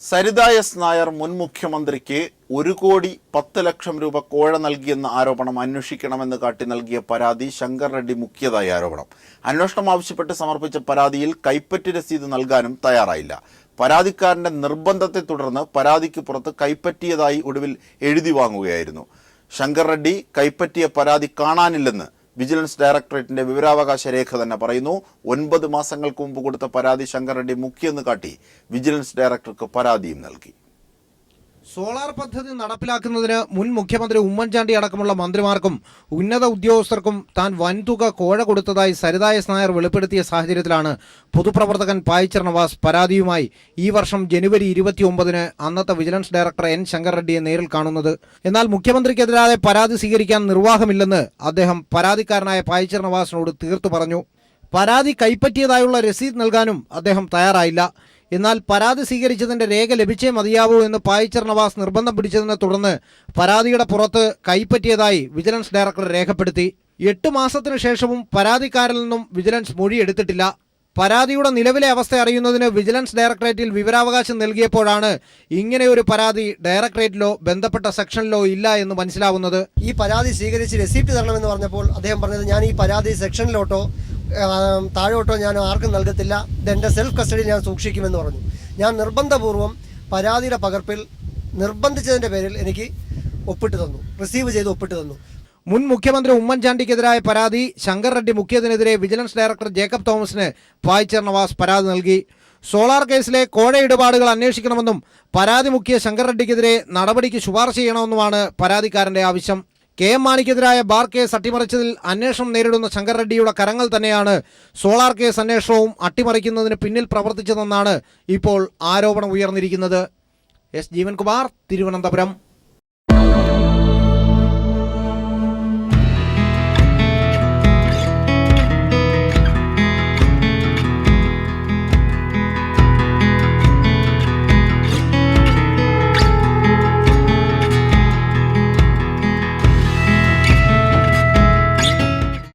Saritha S Nair മുൻ മുഖ്യമന്ത്രിക്ക് 1,10,00,000 രൂപ കോഴ നൽകിയെന്ന ആരോപണം അന്വേഷിക്കണമെന്ന് കാട്ടി നൽകിയ പരാതി ശങ്കർ റെഡ്ഡി മുക്കിയതായി ആരോപണം. അന്വേഷണം ആവശ്യപ്പെട്ട് സമർപ്പിച്ച പരാതിയിൽ കൈപ്പറ്റി രസീത് നൽകാനും തയ്യാറായില്ല. പരാതിക്കാരന്റെ നിർബന്ധത്തെ തുടർന്ന് പരാതിക്ക് പുറത്ത് കൈപ്പറ്റിയതായി ഒടുവിൽ എഴുതി വാങ്ങുകയായിരുന്നു. ശങ്കർ റെഡ്ഡി കൈപ്പറ്റിയ പരാതി കാണാനില്ലെന്ന് വിജിലൻസ് ഡയറക്ടറേറ്റിന്റെ വിവരാവകാശ രേഖ തന്നെ പറയുന്നു. 9 മാസങ്ങൾക്ക് മുമ്പ് കൊടുത്ത പരാതി ശങ്കർ റെഡ്ഡി മുക്കിയെന്ന് കാട്ടി വിജിലൻസ് ഡയറക്ടർക്ക് പരാതിയും നൽകി. സോളാർ പദ്ധതി നടപ്പിലാക്കുന്നതിന് മുൻ മുഖ്യമന്ത്രി ഉമ്മൻചാണ്ടി അടക്കമുള്ള മന്ത്രിമാർക്കും ഉന്നത ഉദ്യോഗസ്ഥർക്കും താൻ വൻതുക കോഴ കൊടുത്തതായി സരിത എസ് നായർ വെളിപ്പെടുത്തിയ സാഹചര്യത്തിലാണ് പൊതുപ്രവർത്തകൻ പായിച്ചർ നവാസ് പരാതിയുമായി ഈ വർഷം ജനുവരി 29-ന് അന്നത്തെ വിജിലൻസ് ഡയറക്ടർ എൻ ശങ്കർ റെഡ്ഡിയെ നേരിൽ കാണുന്നത്. എന്നാൽ മുഖ്യമന്ത്രിക്കെതിരായ പരാതി സ്വീകരിക്കാൻ നിർവാഹമില്ലെന്ന് അദ്ദേഹം പരാതിക്കാരനായ പായിച്ചർ നവാസിനോട് തീർത്തു പറഞ്ഞു. പരാതി കൈപ്പറ്റിയതായുള്ള രസീത് നൽകാനും അദ്ദേഹം തയ്യാറായില്ല. എന്നാൽ പരാതി സ്വീകരിച്ചതിന്റെ രേഖ ലഭിച്ചേ മതിയാവൂ എന്ന് പായിച്ചർ നവാസ് നിർബന്ധം പിടിച്ചതിനെ തുടർന്ന് പരാതിയുടെ പുറത്ത് കൈപ്പറ്റിയതായി വിജിലൻസ് ഡയറക്ടർ രേഖപ്പെടുത്തി. 8 മാസത്തിനു ശേഷവും പരാതിക്കാരിൽ നിന്നും വിജിലൻസ് മൊഴിയെടുത്തിട്ടില്ല. പരാതിയുടെ നിലവിലെ അവസ്ഥ അറിയുന്നതിന് വിജിലൻസ് ഡയറക്ടറേറ്റിൽ വിവരാവകാശം നൽകിയപ്പോഴാണ് ഇങ്ങനെയൊരു പരാതി ഡയറക്ടറേറ്റിലോ ബന്ധപ്പെട്ട സെക്ഷനിലോ ഇല്ല എന്ന് മനസ്സിലാവുന്നത്. ഈ പരാതി സ്വീകരിച്ച് റെസിപ്റ്റ് തരണമെന്ന് പറഞ്ഞപ്പോൾ അദ്ദേഹം പറഞ്ഞത്, ഞാൻ ഈ പരാതി സെക്ഷനിലോട്ടോ താഴോട്ടോ ഞാൻ ആർക്കും നൽകത്തില്ല, ഇതെൻ്റെ സെൽഫ് കസ്റ്റഡി ഞാൻ സൂക്ഷിക്കുമെന്ന് പറഞ്ഞു. ഞാൻ നിർബന്ധപൂർവ്വം പരാതിയുടെ പകർപ്പിൽ നിർബന്ധിച്ചതിൻ്റെ പേരിൽ എനിക്ക് ഒപ്പിട്ട് തന്നു, റിസീവ് ചെയ്ത് ഒപ്പിട്ട് തന്നു. മുൻ മുഖ്യമന്ത്രി ഉമ്മൻചാണ്ടിക്കെതിരായ പരാതി ശങ്കർ റെഡ്ഡി മുക്കിയതിനെതിരെ വിജിലൻസ് ഡയറക്ടർ ജേക്കബ് തോമസിന് പായിച്ചർ നവാസ് പരാതി നൽകി. സോളാർ കേസിലെ കോഴ ഇടപാടുകൾ അന്വേഷിക്കണമെന്നും പരാതി മുക്കിയ ശങ്കർ റെഡ്ഡിക്കെതിരെ നടപടിക്ക് ശുപാർശ ചെയ്യണമെന്നുമാണ് പരാതിക്കാരന്റെ ആവശ്യം. KM മാണിക്കെതിരായ ബാർ കേസ് അട്ടിമറിച്ചതിൽ അന്വേഷണം നേരിടുന്ന ശങ്കർ റെഡ്ഡിയുടെ കരങ്ങൾ തന്നെയാണ് സോളാർ കേസ് അന്വേഷണവും അട്ടിമറിക്കുന്നതിന് പിന്നിൽ പ്രവർത്തിച്ചതെന്നാണ് ഇപ്പോൾ ആരോപണം ഉയർന്നിരിക്കുന്നത്. എസ് ജീവൻകുമാർ, തിരുവനന്തപുരം.